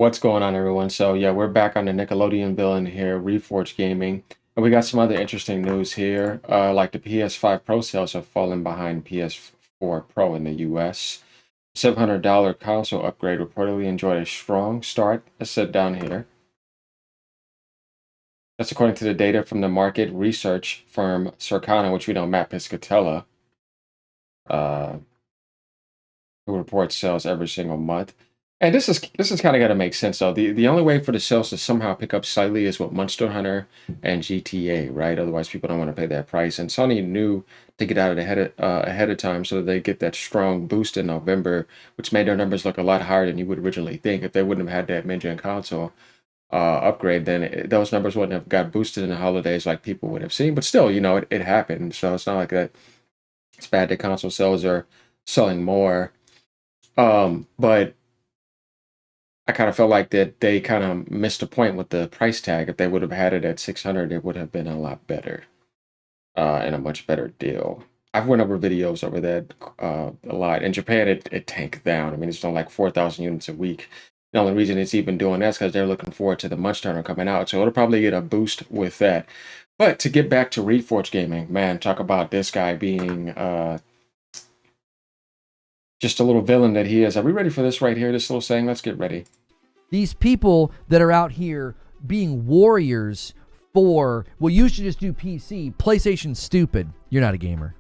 What's going on, everyone? So, yeah, we're back on the Nickelodeon villain here, Reforge Gaming. And we got some other interesting news here. Like the PS5 Pro sales have fallen behind PS4 Pro in the US. $700 console upgrade reportedly enjoyed a strong start. Let's sit down here. That's according to the data from the market research firm Circana, which we know Matt Piscatella, uh, who reports sales every single month. And this is kind of got to make sense though. The only way for the sales to somehow pick up slightly is with Monster Hunter and GTA, right? Otherwise, people don't want to pay that price. And Sony knew to get out of ahead of time so that they get that strong boost in November, which made their numbers look a lot higher than you would originally think. If they wouldn't have had that mid-gen console upgrade, then those numbers wouldn't have got boosted in the holidays like people would have seen. But still, it happened. So it's not like that. It's bad that console sales are selling more. But I kind of felt like that they kind of missed a point with the price tag. If they would have had it at 600, it would have been a lot better and a much better deal. I've went over videos over that a lot. In Japan, it tanked down. I mean, it's done like 4,000 units a week. The only reason it's even doing that is because they're looking forward to the Munch Turner coming out. So it'll probably get a boost with that. But to get back to Reforge Gaming, man, talk about this guy being just a little villain that he is. Are we ready for this right here? This little saying? Let's get ready. These people that are out here being warriors for, well, you should just do PC. PlayStation's stupid. You're not a gamer.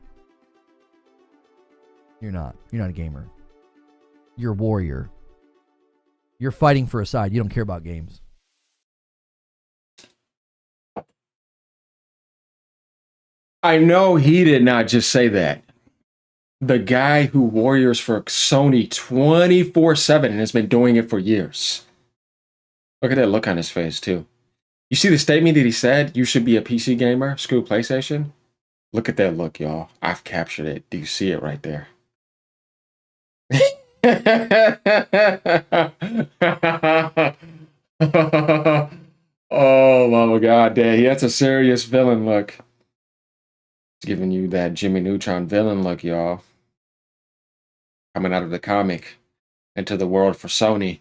You're not. You're not a gamer. You're a warrior. You're fighting for a side. You don't care about games. I know he did not just say that. The guy who warriors for Sony 24/7 and has been doing it for years. Look at that look on his face, too. You see the statement that he said, you should be a PC gamer, screw PlayStation? Look at that look, y'all. I've captured it. Do you see it right there? Oh my god, Dad. That's a serious villain look. It's giving you that Jimmy Neutron villain look, y'all. Coming out of the comic into the world for Sony.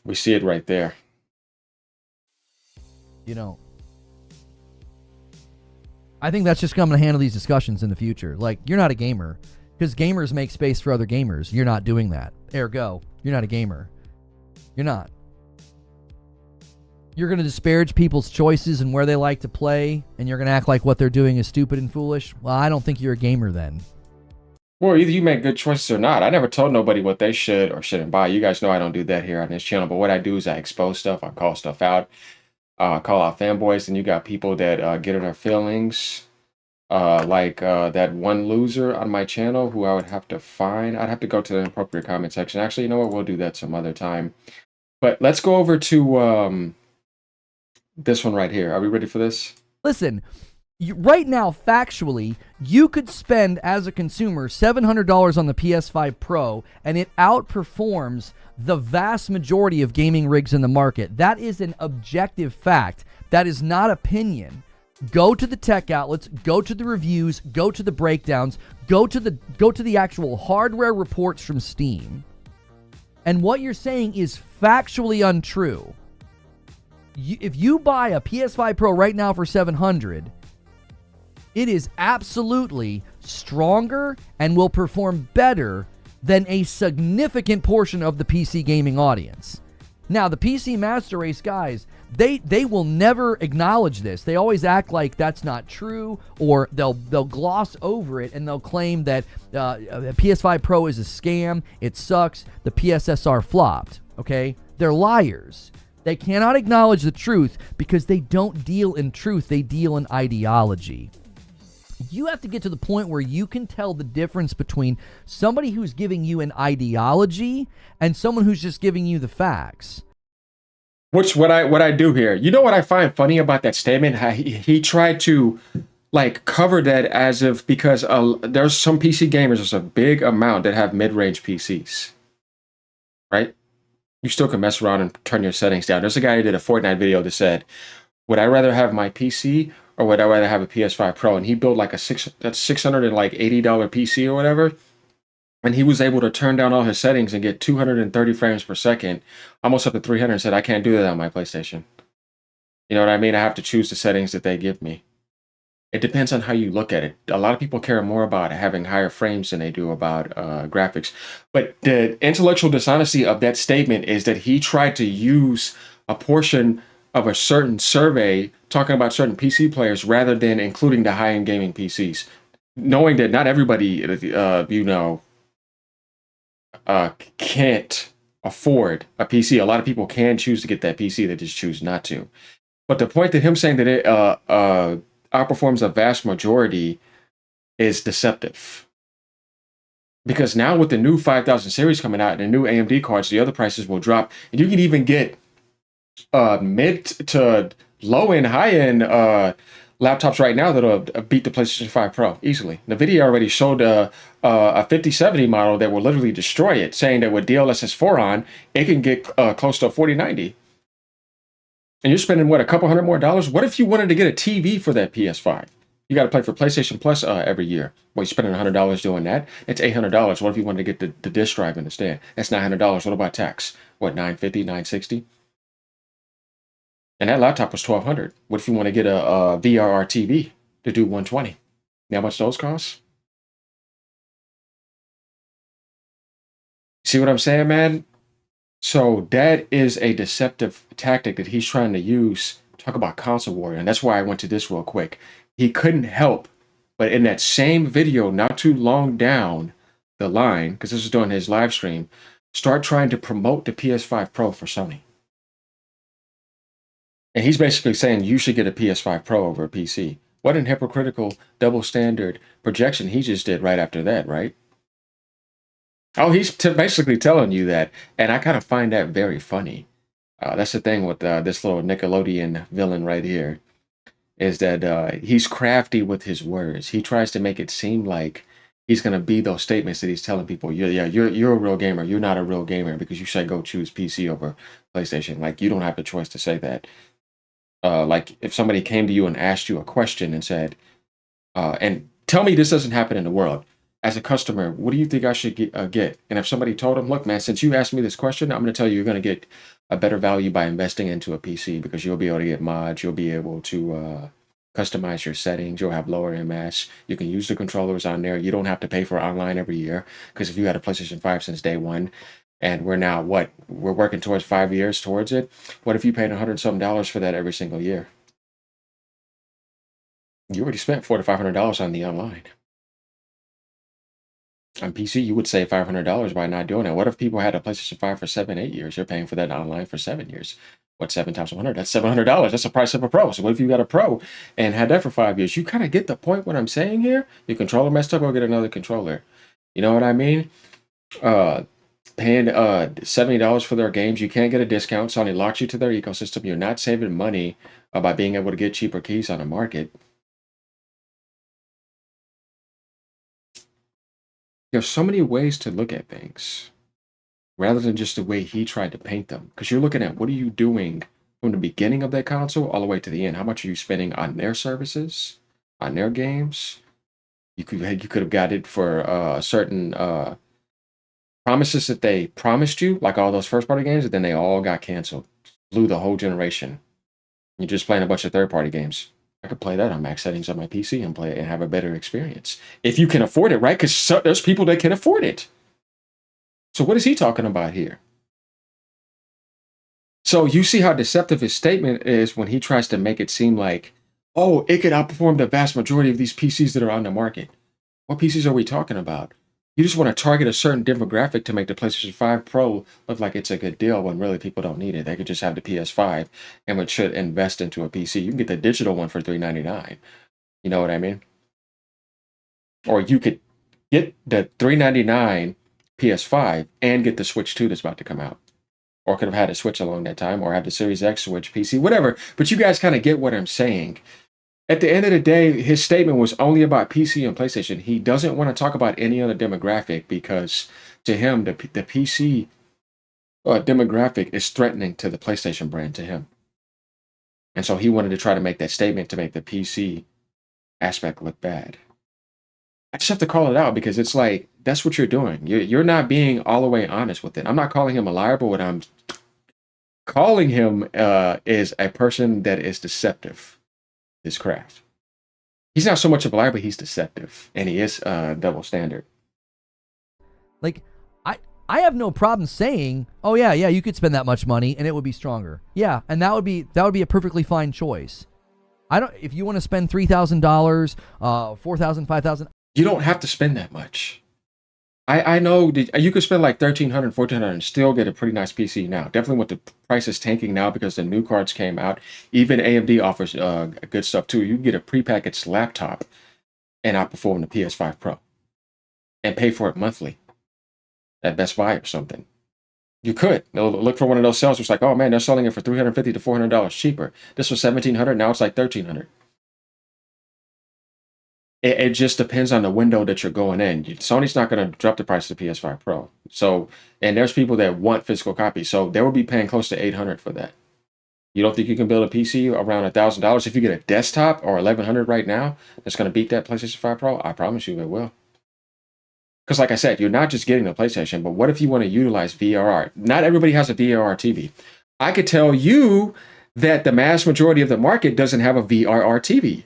We see it right there. You know, I think that's just going to handle these discussions in the future. Like, you're not a gamer because gamers make space for other gamers. You're not doing that. Ergo, you're not a gamer. You're not. You're going to disparage people's choices and where they like to play, and you're going to act like what they're doing is stupid and foolish. Well, I don't think you're a gamer then. Well, either you make good choices or not. I never told nobody what they should or shouldn't buy. You guys know I don't do that here on this channel, but what I do is I expose stuff, I call stuff out, call out fanboys, and you got people that get in their feelings. Like that one loser on my channel who I would have to find. I'd have to go to the appropriate comment section. Actually, you know what? We'll do that some other time. But let's go over to this one right here. Are we ready for this? Listen, right now, factually, you could spend as a consumer $700 on the PS5 Pro, and it outperforms the vast majority of gaming rigs in the market. That is an objective fact. That is not opinion. Go to the tech outlets, go to the reviews, go to the breakdowns, go to the actual hardware reports from Steam. And what you're saying is factually untrue. If you buy a PS5 Pro right now for $700, it is absolutely stronger and will perform better than a significant portion of the PC gaming audience. Now, the PC Master Race guys, they will never acknowledge this. They always act like that's not true, or they'll gloss over it and they'll claim that PS5 Pro is a scam, it sucks, the PSSR flopped, okay? They're liars. They cannot acknowledge the truth because they don't deal in truth, they deal in ideology. You have to get to the point where you can tell the difference between somebody who's giving you an ideology and someone who's just giving you the facts. Which what I do here. You know what I find funny about that statement? How he tried to like cover that as if because there's some PC gamers, there's a big amount that have mid-range PCs, right? You still can mess around and turn your settings down. There's a guy who did a Fortnite video that said, would I rather have my PC or would I rather have a PS5 Pro? And he built like a $680 PC or whatever. And he was able to turn down all his settings and get 230 frames per second, almost up to 300, and said, I can't do that on my PlayStation. You know what I mean? I have to choose the settings that they give me. It depends on how you look at it. A lot of people care more about having higher frames than they do about graphics. But the intellectual dishonesty of that statement is that he tried to use a portion of a certain survey talking about certain PC players rather than including the high-end gaming PCs, knowing that not everybody, can't afford a PC. A lot of people can choose to get that PC, they just choose not to. But the point that him saying that it outperforms a vast majority is deceptive. Because now with the new 5000 series coming out and the new AMD cards, the other prices will drop. And you can even get mid to low end, high end laptops right now that'll beat the PlayStation 5 Pro easily. NVIDIA already showed a 5070 model that will literally destroy it, saying that with DLSS 4 on, it can get close to a 4090. And you're spending, what, a couple hundred more dollars? What if you wanted to get a TV for that PS5? You got to pay for PlayStation Plus every year. Well, you're spending $100 doing that. It's $800. What if you wanted to get the disc drive instead? That's $900. What about tax? What, 950, 960? And that laptop was 1200. What if you want to get a VRR TV to do 120? You know how much those cost? See what I'm saying, man? So that is a deceptive tactic that he's trying to use. Talk about console warrior, and that's why I went to this real quick. He couldn't help but in that same video, not too long down the line, because this is during his live stream, start trying to promote the PS5 Pro for Sony. And he's basically saying you should get a PS5 Pro over a PC. What an hypocritical double standard projection he just did right after that, right? Oh, he's basically telling you that, and I kind of find that very funny. That's the thing with this little Nickelodeon villain right here, is that he's crafty with his words. He tries to make it seem like he's gonna be those statements that he's telling people. You're a real gamer. You're not a real gamer because you should go choose PC over PlayStation. Like you don't have the choice to say that. Like if somebody came to you and asked you a question and said, and tell me this doesn't happen in the world. As a customer, what do you think I should get? And if somebody told them, look, man, since you asked me this question, I'm going to tell you you're going to get a better value by investing into a PC because you'll be able to get mods, you'll be able to customize your settings, you'll have lower MS, you can use the controllers on there. You don't have to pay for online every year because if you had a PlayStation 5 since day one, and we're now we're working towards 5 years towards it. What if you paid $100 for that every single year? You already spent $400 to $500 on the online. On PC, you would save $500 by not doing it. What if people had a PlayStation 5 for 7, 8 years? You're paying for that online for 7 years. What's 7 times 100? That's $700. That's the price of a Pro. So what if you got a Pro and had that for 5 years? You kind of get the point what I'm saying here. Your controller messed up, go get another controller. You know what I mean? Uh, Paying $70 for their games, you can't get a discount. Sony locks you to their ecosystem. You're not saving money by being able to get cheaper keys on the market. There's so many ways to look at things rather than just the way he tried to paint them. Because you're looking at what are you doing from the beginning of that console all the way to the end. How much are you spending on their services, on their games? You could have got it for certain promises that they promised you, like all those first party games, and then they all got canceled. Blew the whole generation. You're just playing a bunch of third party games. I could play that on max settings on my PC and play it and have a better experience. If you can afford it, right? Because there's people that can afford it. So what is he talking about here? So you see how deceptive his statement is when he tries to make it seem like, oh, it could outperform the vast majority of these PCs that are on the market. What PCs are we talking about? You just want to target a certain demographic to make the PlayStation 5 Pro look like it's a good deal when really people don't need it. They could just have the PS5 and it should invest into a PC. You can get the digital one for $399. You know what I mean? Or you could get the $399 PS5 and get the Switch 2 that's about to come out. Or could have had a Switch along that time, or have the Series X Switch, PC, whatever. But you guys kind of get what I'm saying. At the end of the day, his statement was only about PC and PlayStation. He doesn't want to talk about any other demographic because to him, the PC demographic is threatening to the PlayStation brand to him. And so he wanted to try to make that statement to make the PC aspect look bad. I just have to call it out because it's like that's what you're doing. You're not being all the way honest with it. I'm not calling him a liar, but what I'm calling him is a person that is deceptive. His craft. He's not so much of a liar, but he's deceptive, and he is double standard. Like, I have no problem saying, oh yeah, you could spend that much money and it would be stronger. Yeah, and that would be a perfectly fine choice. I don't. If you want to spend $3,000, 4,000, 5,000. You don't have to spend that much. I know that you could spend like 1,300, 1,400 and still get a pretty nice PC now. Definitely with the prices tanking now because the new cards came out. Even AMD offers good stuff too. You can get a prepackaged laptop and outperform the PS5 Pro and pay for it monthly at Best Buy or something. You could. Look for one of those sales. It's like, oh man, they're selling it for $350 to $400 cheaper. This was $1,700. Now it's like $1,300. It just depends on the window that you're going in. Sony's not going to drop the price of the PS5 Pro. So, and there's people that want physical copies. So they will be paying close to $800 for that. You don't think you can build a PC around $1,000 if you get a desktop or $1,100 right now that's going to beat that PlayStation 5 Pro? I promise you it will. Because like I said, you're not just getting a PlayStation, but what if you want to utilize VRR? Not everybody has a VRR TV. I could tell you that the mass majority of the market doesn't have a VRR TV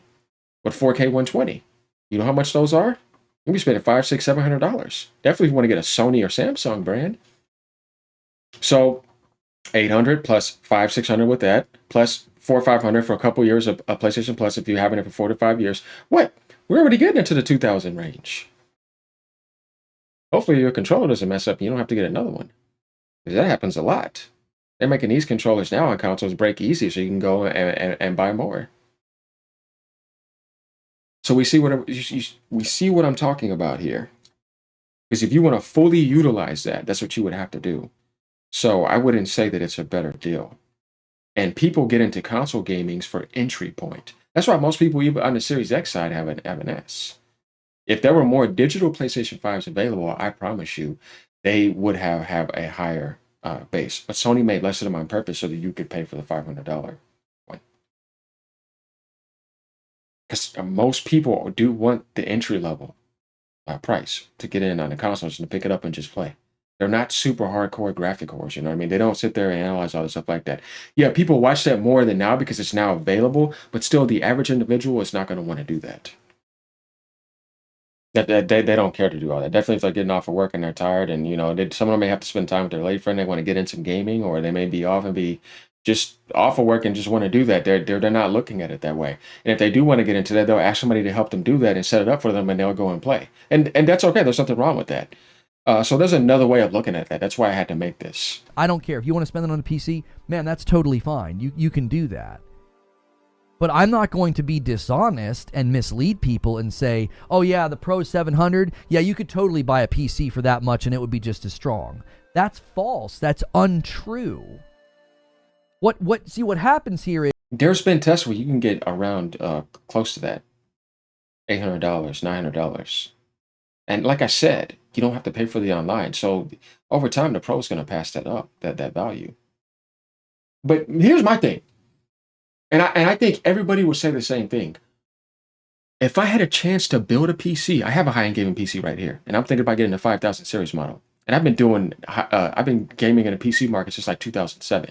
with 4K 120. You know how much those are? You'll be spending $500, $600, $700. Definitely if you want to get a Sony or Samsung brand. So 800 plus 500, 600 with that, plus 400 or 500 for a couple years of PlayStation Plus if you're having it for 4 to 5 years. What? We're already getting into the 2000 range. Hopefully your controller doesn't mess up and you don't have to get another one. Because that happens a lot. They're making these controllers now on consoles break easy so you can go and buy more. So we see what I'm talking about here. Because if you want to fully utilize that, that's what you would have to do. So I wouldn't say that it's a better deal. And people get into console gamings for entry point. That's why most people, even on the Series X side, have an S. If there were more digital PlayStation 5s available, I promise you, they would have a higher base. But Sony made less of them on purpose so that you could pay for the $500 one. Because most people do want the entry level price to get in on the consoles and to pick it up and just play. They're not super hardcore graphic cores, you know what I mean? They don't sit there and analyze all the stuff like that. Yeah, people watch that more than now because it's now available, but still the average individual is not going to want to do that. They don't care to do all that. Definitely if they're getting off of work and they're tired and, you know, some of them may have to spend time with their late friend. They want to get in some gaming or they may be off and be just off of work and just want to do that. They're not looking at it that way. And if they do want to get into that, they'll ask somebody to help them do that and set it up for them and they'll go and play. And that's okay. There's nothing wrong with that. So there's another way of looking at that. That's why I had to make this. I don't care. If you want to spend it on a PC, man, that's totally fine. You can do that. But I'm not going to be dishonest and mislead people and say, oh yeah, the Pro 700, yeah, you could totally buy a PC for that much and it would be just as strong. That's false. That's untrue. What happens here is there's been tests where you can get around close to that. $800, $900. And like I said, you don't have to pay for the online. So over time, the Pro is going to pass that up, that value. But here's my thing. And I think everybody would say the same thing. If I had a chance to build a PC, I have a high-end gaming PC right here, and I'm thinking about getting a 5000 series model. And I've been gaming in the PC market since like 2007.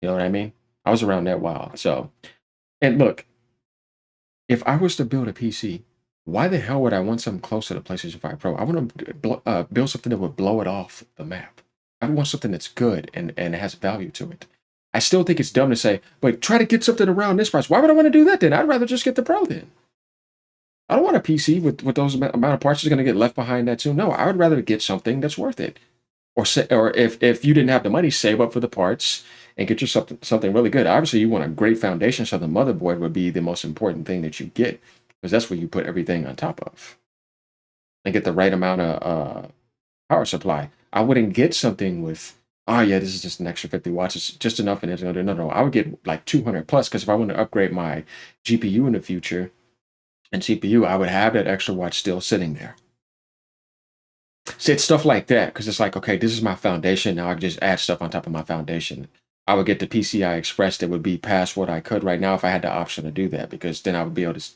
You know what I mean? I was around that while. So, and look, if I was to build a PC, why the hell would I want something close to the PlayStation 5 Pro? I want to build something that would blow it off the map. I want something that's good and has value to it. I still think it's dumb to say, but try to get something around this price. Why would I want to do that then? I'd rather just get the Pro then. I don't want a PC with those amount of parts that's going to get left behind that too. No, I would rather get something that's worth it. Or if you didn't have the money, save up for the parts and get yourself something really good. Obviously, you want a great foundation, so the motherboard would be the most important thing that you get because that's where you put everything on top of and get the right amount of power supply. I wouldn't get something with, oh yeah, this is just an extra 50 watts. It's just enough and it's going to do. No, I would get like 200 plus because if I want to upgrade my GPU in the future and CPU, I would have that extra watch still sitting there. So it's stuff like that because it's like, okay, this is my foundation. Now I can just add stuff on top of my foundation. I would get the PCI Express that would be past what I could right now if I had the option to do that because then I would be able to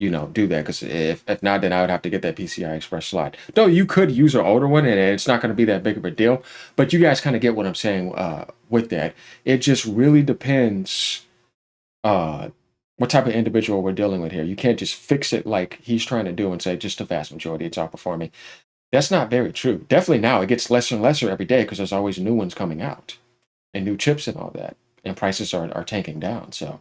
do that, because if not, then I would have to get that PCI Express slot. Though you could use an older one, and it's not going to be that big of a deal. But you guys kind of get what I'm saying with that. It just really depends what type of individual we're dealing with here. You can't just fix it like he's trying to do and say just the vast majority it's outperforming. That's not very true. Definitely now it gets lesser and lesser every day because there's always new ones coming out and new chips and all that, and prices are tanking down. So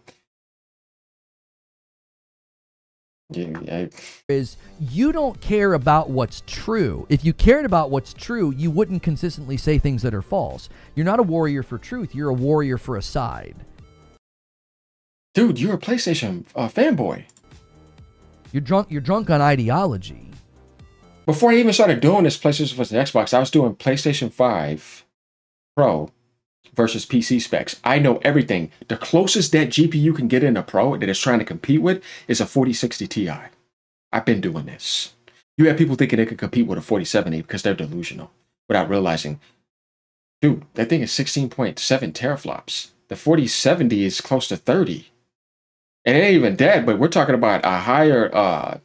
yeah, Is you don't care about what's true. If you cared about what's true, you wouldn't consistently say things that are false. You're not a warrior for truth. You're a warrior for a side. dude, you're a PlayStation fanboy. You're drunk on ideology. Before I even started doing this PlayStation versus Xbox, I was doing PlayStation 5 Pro versus PC specs. I know everything. The closest that GPU can get in a Pro that it's trying to compete with is a 4060 Ti. I've been doing this. You have people thinking they could compete with a 4070 because they're delusional without realizing, dude, that thing is 16.7 teraflops. The 4070 is close to 30. And it ain't even that, but we're talking about a higher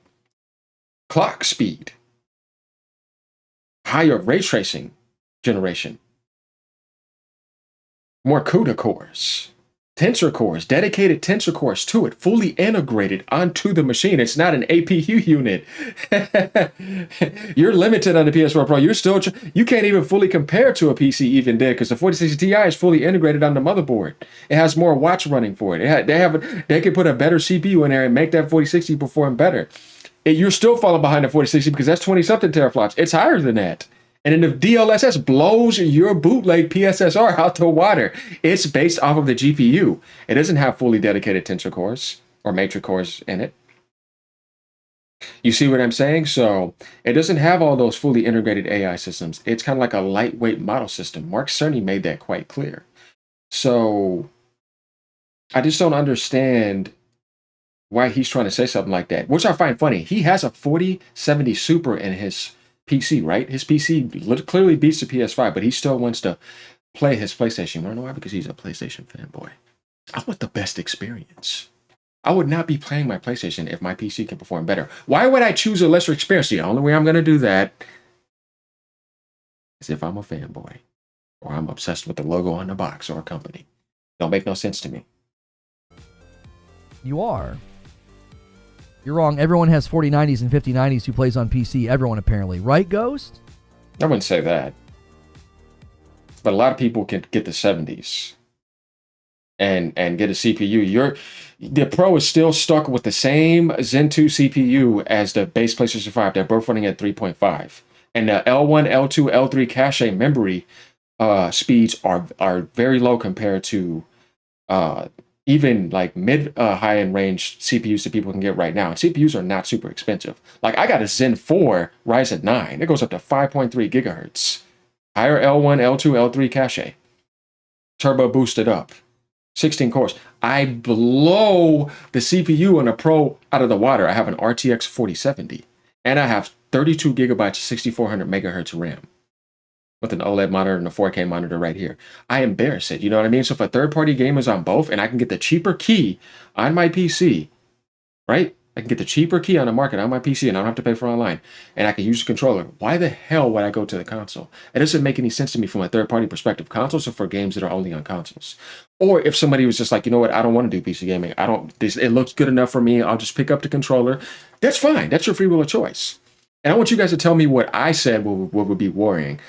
clock speed, higher ray tracing generation, more CUDA cores, tensor cores, dedicated tensor cores to it, fully integrated onto the machine. It's not an APU unit. You're limited on the PS4 Pro. You can't even fully compare to a PC even there, because the 4060 Ti is fully integrated on the motherboard. It has more watts running for it. They could put a better CPU in there and make that 4060 perform better. You're still falling behind the 4060 because that's 20 something teraflops. It's higher than that. And then if DLSS blows your bootleg PSSR out the water, it's based off of the GPU. It doesn't have fully dedicated tensor cores or matrix cores in it. You see what I'm saying? So it doesn't have all those fully integrated AI systems. It's kind of like a lightweight model system. Mark Cerny made that quite clear. So I just don't understand why he's trying to say something like that, which I find funny. He has a 4070 Super in his PC, right? His PC clearly beats the PS5, but he still wants to play his PlayStation. You want to know why? Because he's a PlayStation fanboy. I want the best experience. I would not be playing my PlayStation if my PC can perform better. Why would I choose a lesser experience? The only way I'm going to do that is if I'm a fanboy or I'm obsessed with the logo on the box or a company. Don't make no sense to me. You are. You're wrong. Everyone has 4090s and 5090s who plays on PC. Everyone, apparently. Right, Ghost? I wouldn't say that. But a lot of people can get the 70s and get a CPU. The Pro is still stuck with the same Zen 2 CPU as the base PlayStation 5. They're both running at 3.5. And the L1, L2, L3 cache memory speeds are very low compared to even like mid high end range CPUs that people can get right now. And CPUs are not super expensive. Like I got a Zen 4 Ryzen 9. It goes up to 5.3 gigahertz. Higher L1, L2, L3 cache. Turbo boosted up. 16 cores. I blow the CPU on a Pro out of the water. I have an RTX 4070. And I have 32 gigabytes, 6400 megahertz RAM. With an OLED monitor and a 4K monitor right here. I embarrass it, you know what I mean? So for third-party gamers on both, and I can get the cheaper key on my PC, right? I can get the cheaper key on the market on my PC, and I don't have to pay for online, and I can use the controller. Why the hell would I go to the console? It doesn't make any sense to me from a third-party perspective. Consoles are for games that are only on consoles. Or if somebody was just like, you know what, I don't want to do PC gaming. It looks good enough for me. I'll just pick up the controller. That's fine. That's your free will of choice. And I want you guys to tell me what I said what would be worrying.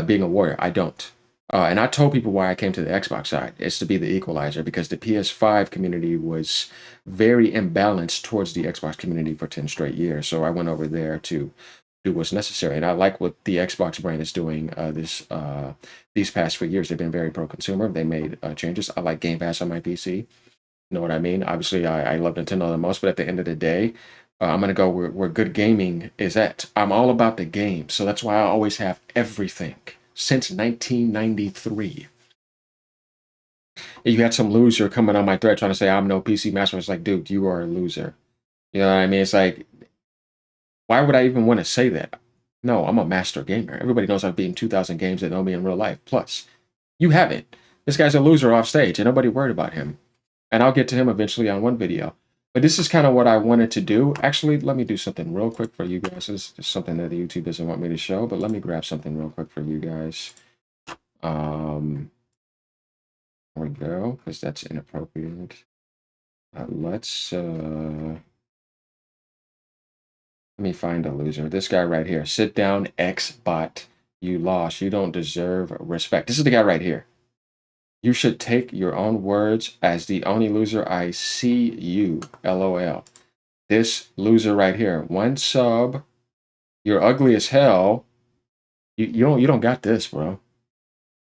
Being a warrior. I don't. And I told people why I came to the Xbox side. It's to be the equalizer, because the PS5 community was very imbalanced towards the Xbox community for 10 straight years. So I went over there to do what's necessary. And I like what the Xbox brand is doing these past few years. They've been very pro-consumer. They made changes. I like Game Pass on my PC. You know what I mean? Obviously, I love Nintendo the most, but at the end of the day, I'm going to go where good gaming is at. I'm all about the game. So that's why I always have everything since 1993. You had some loser coming on my thread trying to say I'm no PC master. It's like, dude, you are a loser. You know what I mean? It's like, why would I even want to say that? No, I'm a master gamer. Everybody knows I've beaten 2,000 games that know me in real life. Plus, you haven't. This guy's a loser off stage and nobody worried about him. And I'll get to him eventually on one video. But this is kind of what I wanted to do. Actually, let me do something real quick for you guys. This is just something that the YouTube doesn't want me to show, but let me grab something real quick for you guys. There we go, because that's inappropriate. Let me find a loser. This guy right here. Sit down, X-bot. You lost. You don't deserve respect. This is the guy right here. You should take your own words as the only loser. I see you. LOL. This loser right here. One sub. You're ugly as hell. You don't got this, bro.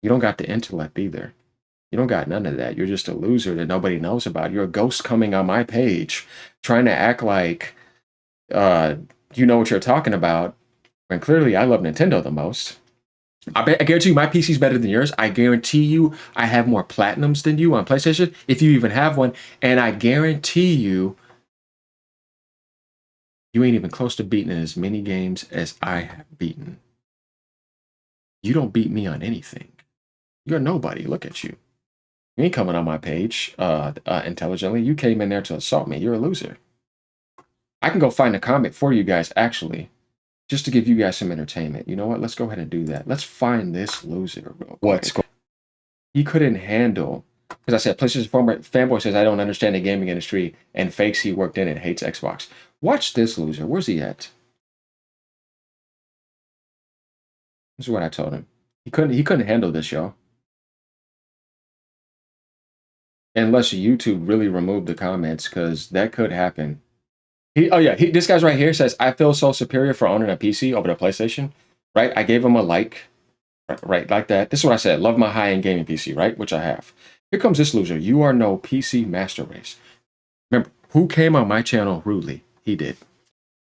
You don't got the intellect either. You don't got none of that. You're just a loser that nobody knows about. You're a ghost coming on my page, trying to act like uh, you know what you're talking about. And clearly, I love Nintendo the most. I guarantee you my PC's better than yours. I guarantee you I have more platinums than you on PlayStation, if you even have one. And I guarantee you, you ain't even close to beating as many games as I have beaten. You don't beat me on anything. You're nobody. Look at you. You ain't coming on my page intelligently. You came in there to assault me. You're a loser. I can go find a comment for you guys, actually, just to give you guys some entertainment. You know what? Let's go ahead and do that. Let's find this loser real quick. He couldn't handle, because I said PlayStation Fanboy says I don't understand the gaming industry and fakes he worked in it, hates Xbox. Watch this loser. Where's he at? This is what I told him. He couldn't handle this, y'all. Unless YouTube really removed the comments, because that could happen. This guy's right here says, I feel so superior for owning a PC over the PlayStation, right? I gave him a like, right, like that. This is what I said, love my high-end gaming PC, right? Which I have. Here comes this loser. You are no PC master race. Remember, who came on my channel rudely? He did.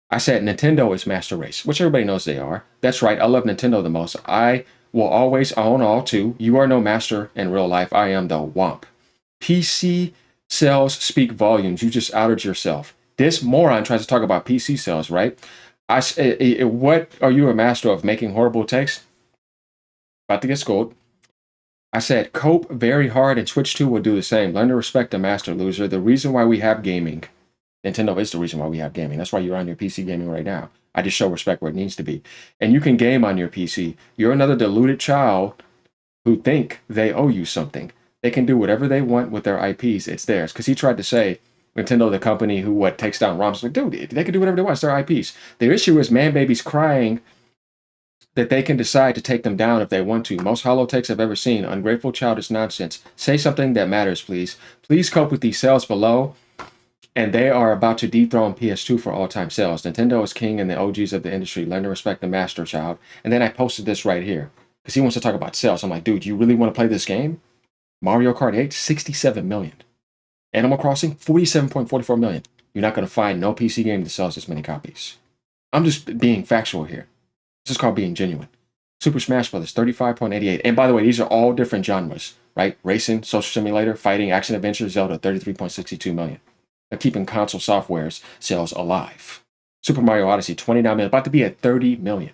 I said Nintendo is master race, which everybody knows they are. That's right, I love Nintendo the most. I will always own all too. You are no master in real life. I am the womp. PC sales speak volumes. You just outed yourself. This moron tries to talk about PC sales, right? What are you a master of? Making horrible takes? About to get schooled. I said, cope very hard and Switch 2 will do the same. Learn to respect the master, loser. The reason why we have gaming. Nintendo is the reason why we have gaming. That's why you're on your PC gaming right now. I just show respect where it needs to be. And you can game on your PC. You're another deluded child who think they owe you something. They can do whatever they want with their IPs. It's theirs. Because he tried to say, Nintendo, the company who takes down ROMs. Like, dude, they can do whatever they want. It's their IPs. Their issue is man babies crying that they can decide to take them down if they want to. Most hollow takes I've ever seen. Ungrateful childish nonsense. Say something that matters, please. Please cope with these sales below. And they are about to dethrone PS2 for all-time sales. Nintendo is king and the OGs of the industry. Learn to respect the master, child. And then I posted this right here. Because he wants to talk about sales. I'm like, dude, you really want to play this game? Mario Kart 8, 67 million. Animal Crossing, 47.44 million. You're not going to find no PC game that sells this many copies. I'm just being factual here. This is called being genuine. Super Smash Bros., 35.88. And by the way, these are all different genres, right? Racing, social simulator, fighting, action adventure, Zelda, 33.62 million. They're keeping console software's sales alive. Super Mario Odyssey, 29 million, about to be at 30 million.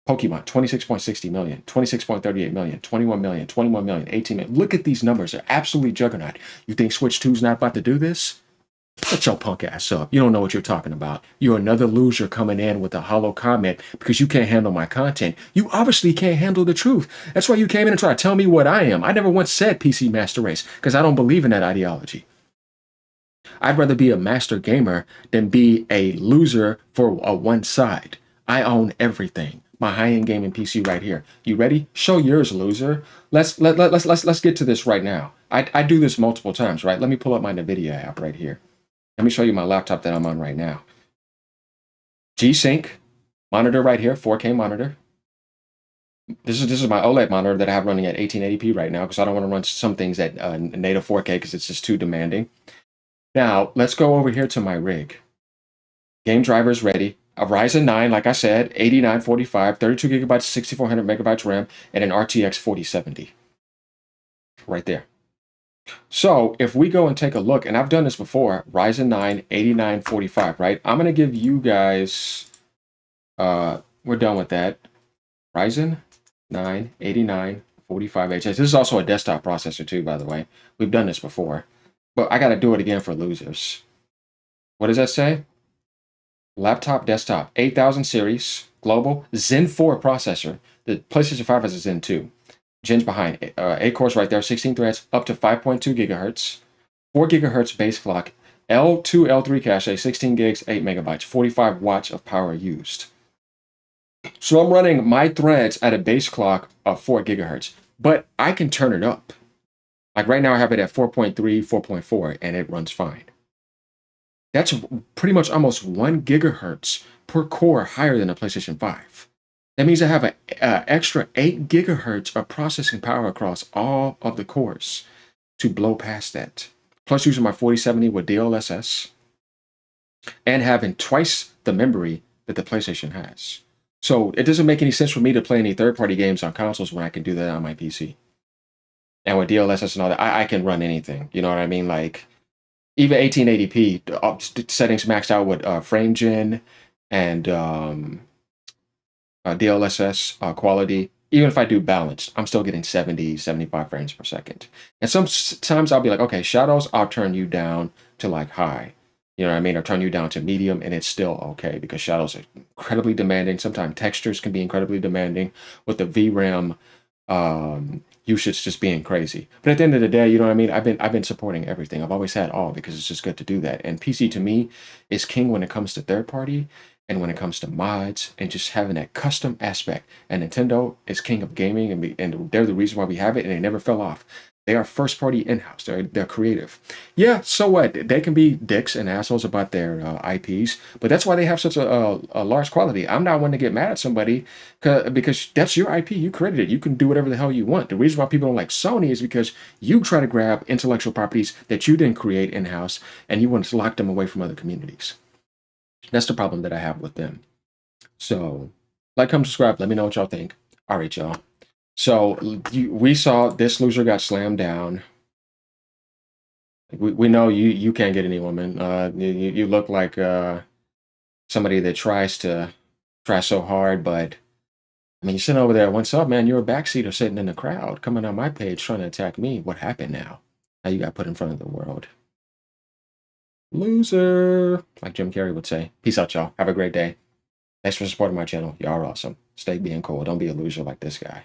Pokemon, 26.60 million, 26.38 million, 21 million, 21 million, 18 million. Look at these numbers. They're absolutely juggernaut. You think Switch 2's not about to do this? Shut your punk ass up. You don't know what you're talking about. You're another loser coming in with a hollow comment because you can't handle my content. You obviously can't handle the truth. That's why you came in and tried to tell me what I am. I never once said PC Master Race because I don't believe in that ideology. I'd rather be a master gamer than be a loser for one side. I own everything. My high-end gaming PC right here. You ready? Show yours, loser. Let's get to this right now. I do this multiple times, right? Let me pull up my NVIDIA app right here. Let me show you my laptop that I'm on right now. G-Sync monitor right here, 4K monitor. This is my OLED monitor that I have running at 1880p right now because I don't want to run some things at native 4K because it's just too demanding. Now, let's go over here to my rig. Game drivers ready. A Ryzen 9, like I said, 8945, 32 gigabytes, 6400 megabytes RAM, and an RTX 4070. Right there. So if we go and take a look, and I've done this before, Ryzen 9, 8945, right? I'm going to give you guys, we're done with that. Ryzen 9, 8945HS. This is also a desktop processor too, by the way. We've done this before. But I got to do it again for losers. What does that say? Laptop, desktop, 8000 series, global, Zen 4 processor. The PlayStation 5 has a Zen 2. Gen's behind. 8 cores right there, 16 threads, up to 5.2 gigahertz, 4 gigahertz base clock, L2, L3 cache, 16 gigs, 8 megabytes, 45 watts of power used. So I'm running my threads at a base clock of 4 gigahertz, but I can turn it up. Like right now I have it at 4.3, 4.4, and it runs fine. That's pretty much almost 1 gigahertz per core higher than a PlayStation 5. That means I have an extra 8 gigahertz of processing power across all of the cores to blow past that. Plus using my 4070 with DLSS and having twice the memory that the PlayStation has. So it doesn't make any sense for me to play any third-party games on consoles when I can do that on my PC. And with DLSS and all that, I can run anything. You know what I mean? Like even 1880p settings maxed out with frame gen and DLSS quality. Even if I do balanced, I'm still getting 70, 75 frames per second. And sometimes I'll be like, okay, shadows, I'll turn you down to like high. You know what I mean? Or turn you down to medium, and it's still okay because shadows are incredibly demanding. Sometimes textures can be incredibly demanding with the VRAM usage just being crazy. But at the end of the day, you know what I mean? I've been supporting everything. I've always had all because it's just good to do that. And PC to me is king when it comes to third party and when it comes to mods and just having that custom aspect. And Nintendo is king of gaming, and they're the reason why we have it, and they never fell off. They are first party in house. They're creative. Yeah, so what? They can be dicks and assholes about their IPs, but that's why they have such a large quality. I'm not one to get mad at somebody because that's your IP. You created it. You can do whatever the hell you want. The reason why people don't like Sony is because you try to grab intellectual properties that you didn't create in house and you want to lock them away from other communities. That's the problem that I have with them. So, like, come subscribe. Let me know what y'all think. All right, y'all. So we saw this loser got slammed down. We know you can't get any woman. You look like somebody that try so hard, but I mean, you're sitting over there. What's up, man? You're a backseater sitting in the crowd, coming on my page trying to attack me. What happened now? How you got put in front of the world? Loser, like Jim Carrey would say. Peace out, y'all. Have a great day. Thanks for supporting my channel. Y'all are awesome. Stay being cool. Don't be a loser like this guy.